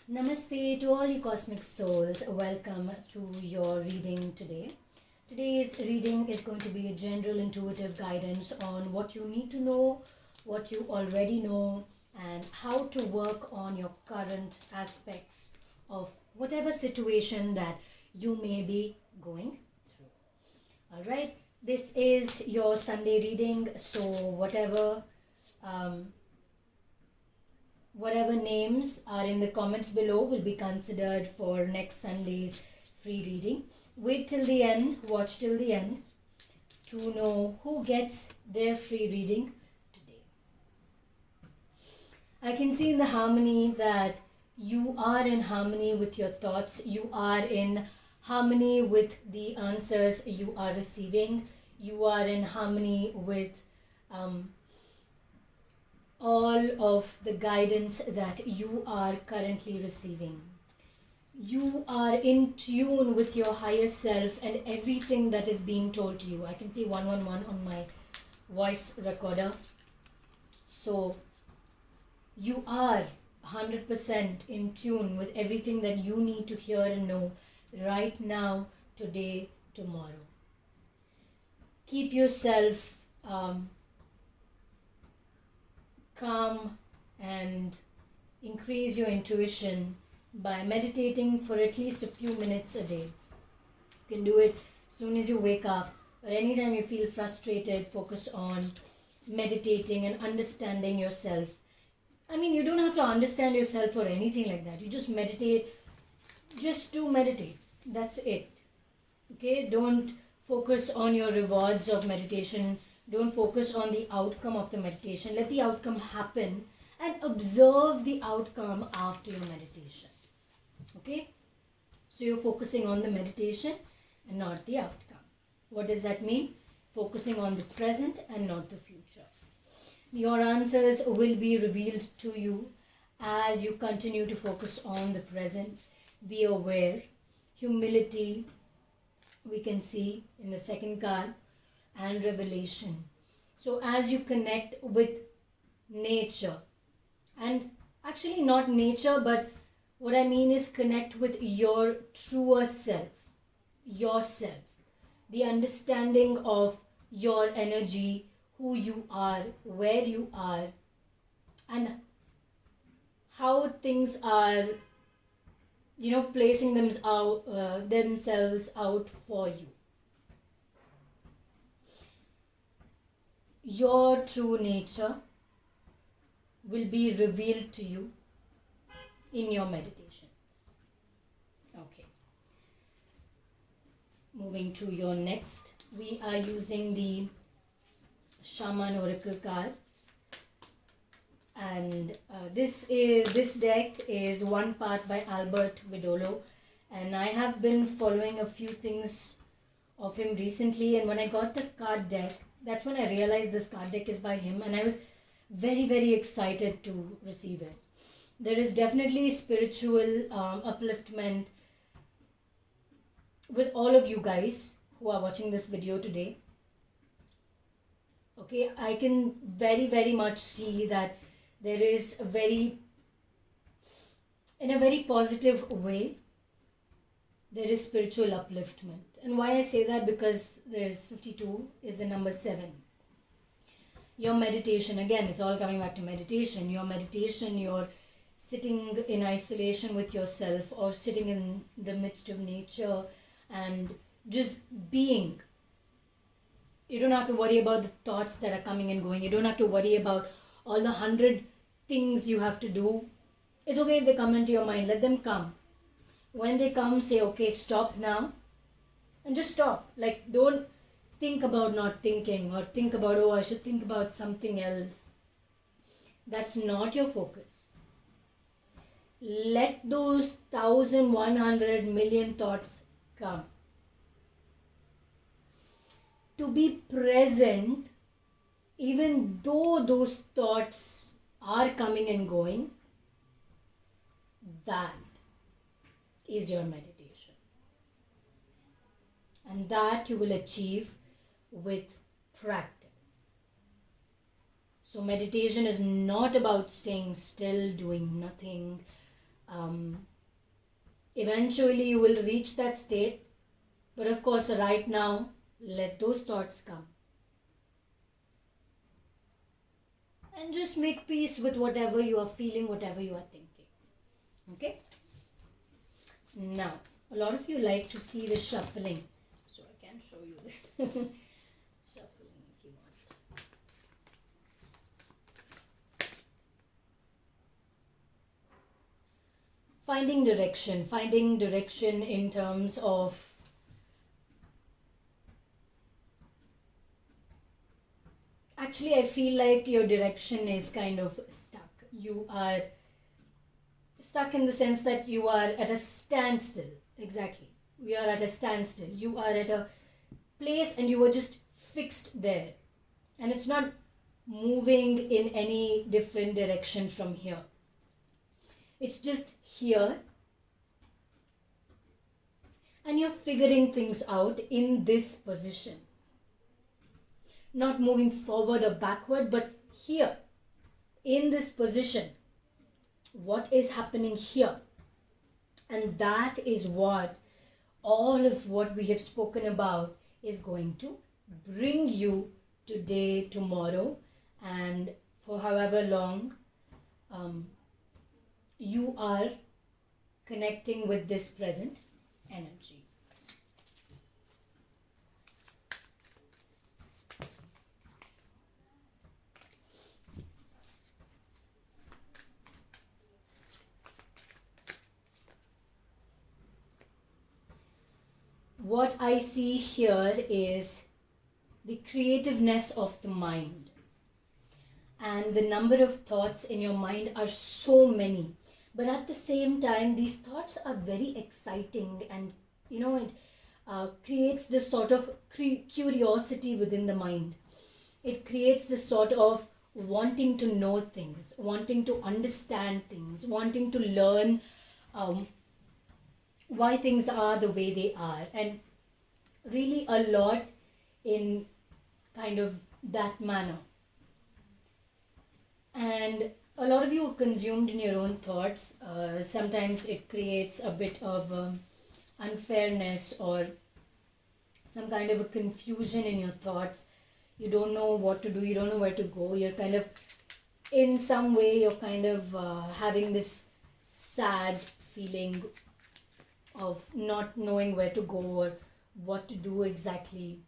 Namaste to all you cosmic souls. Welcome to your reading today. Today's reading is going to be a general intuitive guidance on what you need to know, what you already know, and how to work on your current aspects of whatever situation that you may be going through. Alright, this is your Sunday reading, so whatever names are in the comments below will be considered for next Sunday's free reading. Wait till the end, watch till the end to know who gets their free reading today. I can see in the harmony that you are in harmony with your thoughts, you are in harmony with the answers you are receiving, you are in harmony with all of the guidance that you are currently receiving. You are in tune with your higher self and everything that is being told to you. I can see 111 on my voice recorder. So you are 100% in tune with everything that you need to hear and know right now, today, tomorrow. Keep yourself calm and increase your intuition by meditating for at least a few minutes a day. You can do it as soon as you wake up or anytime you feel frustrated. Focus on meditating and understanding yourself. I mean, you don't have to understand yourself or anything like that. You just meditate, just to meditate. That's it. Okay, don't focus on your rewards of meditation. Don't focus on the outcome of the meditation. Let the outcome happen and observe the outcome after your meditation. Okay? So you're focusing on the meditation and not the outcome. What does that mean? Focusing on the present and not the future. Your answers will be revealed to you as you continue to focus on the present. Be aware. Humility, we can see in the second card, and revelation. So as you connect with nature, and actually not nature, but what I mean is connect with your truer self, yourself, the understanding of your energy, who you are, where you are, and how things are, placing themselves out for you. Your true nature will be revealed to you in your meditations. Okay. Moving to your next, we are using the Shaman Oracle card, and this deck is one part by Albert Vidolo, and I have been following a few things of him recently, and when I got the card deck, that's when I realized this card deck is by him, and I was very, very excited to receive it. There is definitely spiritual upliftment with all of you guys who are watching this video today. Okay, I can very, very much see that there is in a very positive way, there is spiritual upliftment. And why I say that, because there's 52 is the number 7. Your meditation, again, it's all coming back to meditation. Your meditation, you're sitting in isolation with yourself or sitting in the midst of nature and just being. You don't have to worry about the thoughts that are coming and going. You don't have to worry about all the 100 things you have to do. It's okay if they come into your mind. Let them come. When they come, say, okay, stop now. And just stop. Like, don't think about not thinking or think about, oh, I should think about something else. That's not your focus. Let those 1,100 million thoughts come. To be present, even though those thoughts are coming and going, that is your meditation. And that you will achieve with practice. So meditation is not about staying still, doing nothing, Eventually you will reach that state, but of course right now let those thoughts come and just make peace with whatever you are feeling, whatever you are thinking. Okay, now a lot of you like to see the shuffling, so I can show you that. Shuffling if you want. Finding direction in terms of actually I feel like your direction is kind of stuck. You are stuck in the sense that you are at a standstill. Exactly. We are at a standstill. You are at a place and you are just fixed there. And it's not moving in any different direction from here. It's just here. And you're figuring things out in this position. Not moving forward or backward, but here, in this position. What is happening here? And that is what all of what we have spoken about is going to bring you today, tomorrow, and for however long you are connecting with this present energy. What I see here is the creativeness of the mind. And the number of thoughts in your mind are so many. But at the same time, these thoughts are very exciting and, it creates this sort of curiosity within the mind. It creates this sort of wanting to know things, wanting to understand things, wanting to learn why things are the way they are, and really a lot in kind of that manner. And a lot of you are consumed in your own thoughts. Sometimes it creates a bit of unfairness or some kind of a confusion in your thoughts. You don't know what to do, you don't know where to go. You're kind of, in some way, you're kind of having this sad feeling of not knowing where to go or what to do exactly,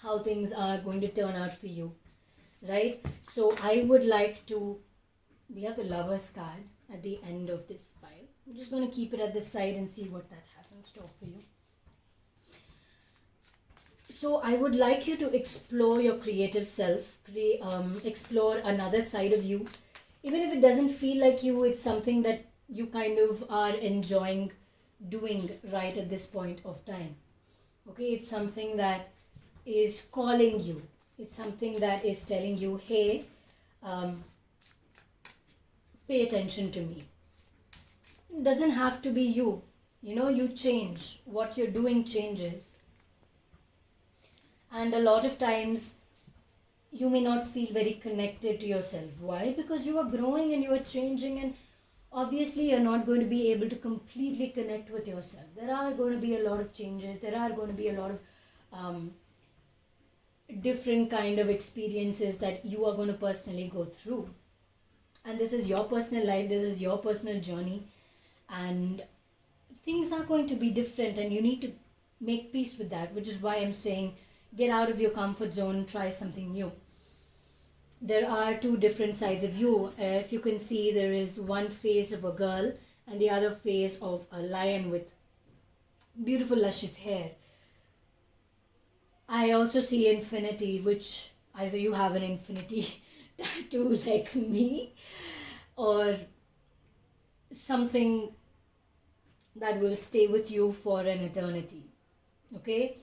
how things are going to turn out for you, right? So I would like to, we have the Lover's card at the end of this pile. I'm just going to keep it at the side and see what that has in store for you. So I would like you to explore your creative self, explore another side of you. Even if it doesn't feel like you, it's something that you kind of are enjoying doing right at this point of time. Okay, it's something that is calling you. It's something that is telling you, hey, pay attention to me. It doesn't have to be you. You change. What you're doing changes. And a lot of times, you may not feel very connected to yourself. Why? Because you are growing and you are changing, and obviously you're not going to be able to completely connect with yourself. There are going to be a lot of changes. There are going to be a lot of different kind of experiences that you are going to personally go through. And this is your personal life. This is your personal journey. And things are going to be different, and you need to make peace with that, which is why I'm saying get out of your comfort zone and try something new. There are two different sides of you. If you can see, there is one face of a girl and the other face of a lion with beautiful luscious hair. I also see infinity, which either you have an infinity tattoo like me, or something that will stay with you for an eternity. Okay?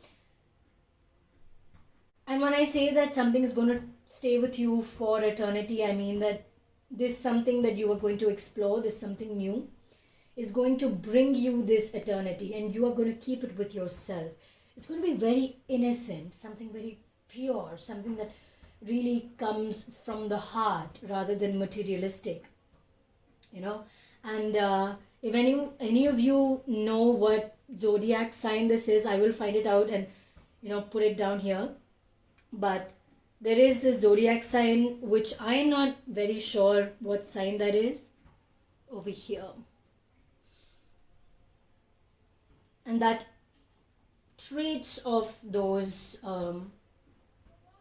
And when I say that something is going to stay with you for eternity, I mean that this something that you are going to explore, this something new, is going to bring you this eternity, and you are going to keep it with yourself. It's going to be very innocent, something very pure, something that really comes from the heart rather than materialistic, And if any of you know what zodiac sign this is, I will find it out and put it down here. But there is this zodiac sign which I am not very sure what sign that is, over here. And that traits of those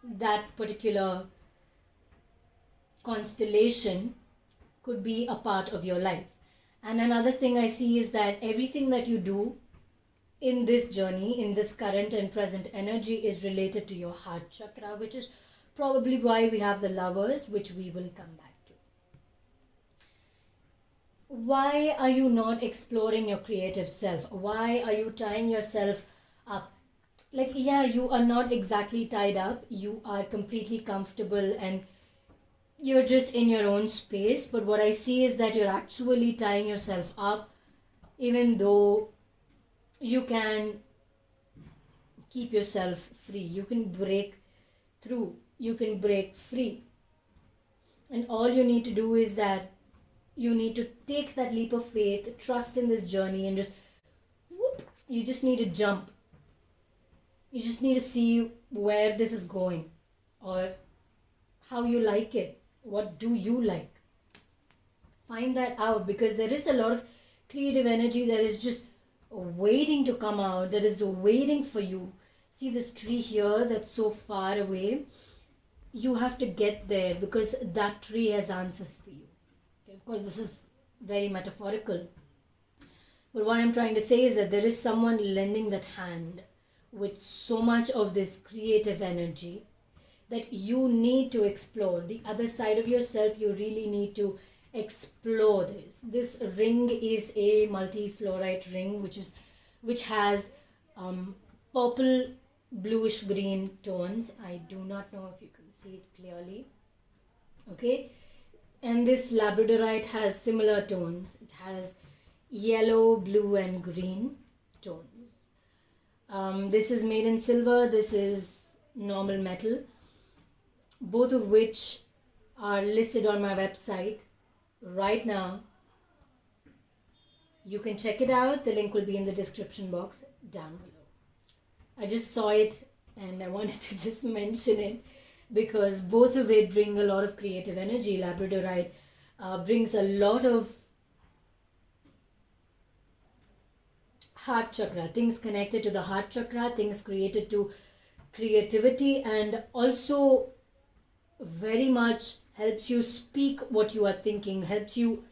that particular constellation could be a part of your life. And another thing I see is that everything that you do in this journey, in this current and present energy, is related to your heart chakra, which is probably why we have the Lovers, which we will come back to. Why are you not exploring your creative self? Why are you tying yourself up? Like, yeah, you are not exactly tied up. You are completely comfortable and you're just in your own space. But what I see is that you're actually tying yourself up, even though you can keep yourself free. You can break through. You can break free. And all you need to do is that you need to take that leap of faith, trust in this journey, and just whoop, you just need to jump. You just need to see where this is going or how you like it. What do you like? Find that out, because there is a lot of creative energy that is just waiting to come out, that is waiting for you. See this tree here that's so far away? You have to get there because that tree has answers for you. Okay, of course, this is very metaphorical. But what I'm trying to say is that there is someone lending that hand with so much of this creative energy that you need to explore. The other side of yourself, you really need to explore this. This ring is a multi-fluorite ring which has purple bluish green tones. I do not know if you can see it clearly. Okay, and this labradorite has similar tones. It has yellow, blue and green tones. This is made in silver, this is normal metal, both of which are listed on my website right now. You can check it out. The link will be in the description box down below. I just saw it and I wanted to just mention it because both of it bring a lot of creative energy. Labradorite brings a lot of heart chakra, things connected to the heart chakra, things created to creativity, and also very much helps you speak what you are thinking, helps you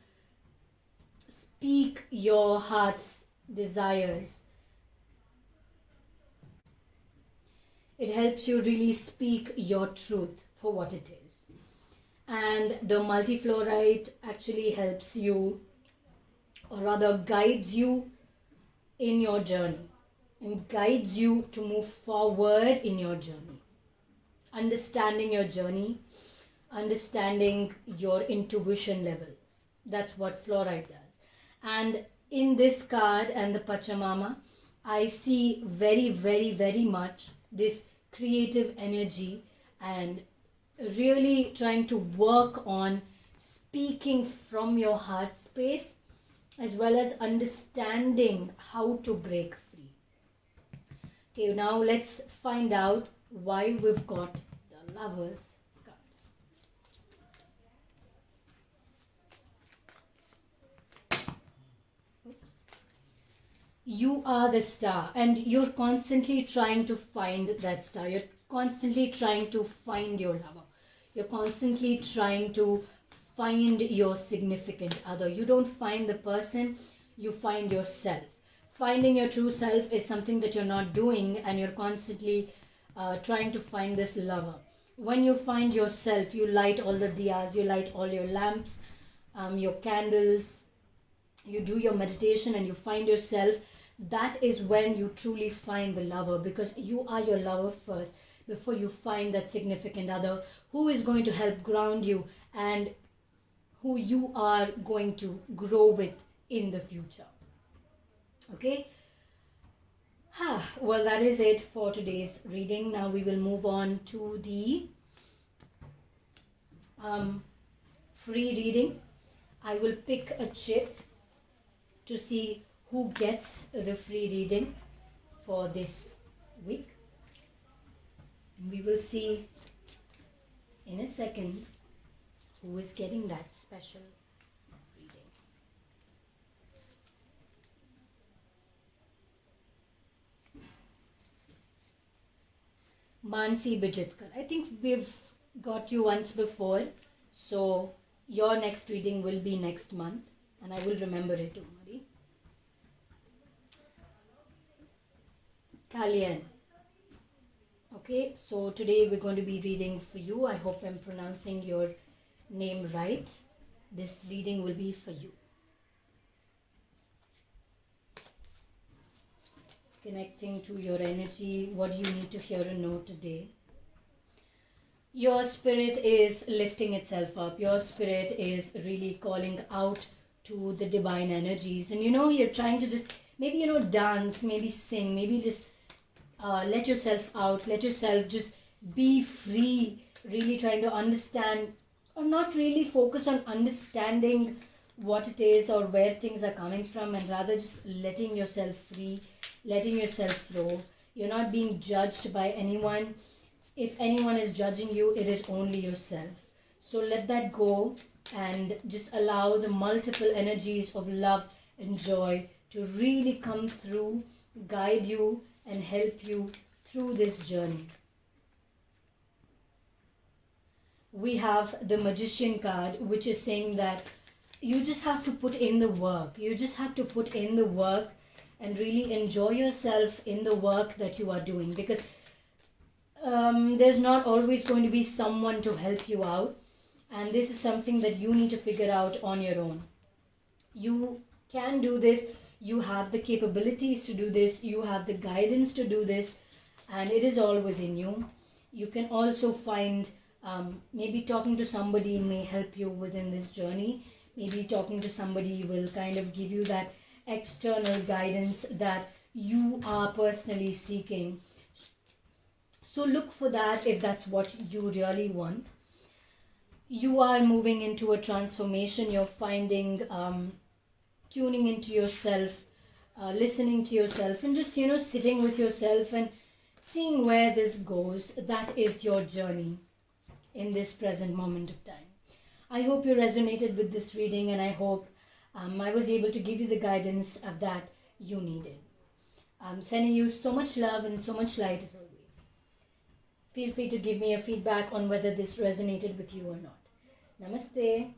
speak your heart's desires. It helps you really speak your truth for what it is. And the multifluorite actually helps you, or rather guides you in your journey and guides you to move forward in your journey. Understanding your journey, understanding your intuition levels. That's what fluorite does. And in this card and the Pachamama, I see very, very, very much this creative energy and really trying to work on speaking from your heart space, as well as understanding how to break free. Okay, now let's find out why we've got the Lovers card. Oops. You are the star and you're constantly trying to find that star. You're constantly trying to find your lover. You're constantly trying to find your significant other. You don't find the person, you find yourself. Finding your true self is something that you're not doing, and you're constantly trying to find this lover. When you find yourself, you light all the diyas, you light all your lamps, your candles, you do your meditation and you find yourself. That is when you truly find the lover, because you are your lover first before you find that significant other who is going to help ground you and who you are going to grow with in the future. Okay? Well, that is it for today's reading. Now we will move on to the free reading. I will pick a chit to see who gets the free reading for this week. We will see in a second who is getting that special reading. Mansi Bijitkar. I think we've got you once before, so your next reading will be next month, and I will remember it, don't worry. Kalyan. Okay, so today we're going to be reading for you. I hope I'm pronouncing your name right. This reading will be for you. Connecting to your energy. What do you need to hear or know today? Your spirit is lifting itself up. Your spirit is really calling out to the divine energies. And you're trying to just maybe, dance, maybe sing, maybe just let yourself out, let yourself just be free, really trying to understand, or not really focus on understanding what it is or where things are coming from, and rather just letting yourself free, letting yourself flow. You're not being judged by anyone. If anyone is judging you, it is only yourself. So let that go and just allow the multiple energies of love and joy to really come through, guide you, and help you through this journey. We have the Magician card, which is saying that you just have to put in the work. You just have to put in the work and really enjoy yourself in the work that you are doing, because there's not always going to be someone to help you out, and this is something that you need to figure out on your own. You can do this. You have the capabilities to do this. You have the guidance to do this, and it is all within you. You can also find maybe talking to somebody may help you within this journey. Maybe talking to somebody will kind of give you that external guidance that you are personally seeking. So look for that if that's what you really want. You are moving into a transformation. You're finding, tuning into yourself, listening to yourself, and just, sitting with yourself and seeing where this goes. That is your journey in this present moment of time. I hope you resonated with this reading, and I hope I was able to give you the guidance that you needed. I'm sending you so much love and so much light as always. Feel free to give me a feedback on whether this resonated with you or not. Namaste.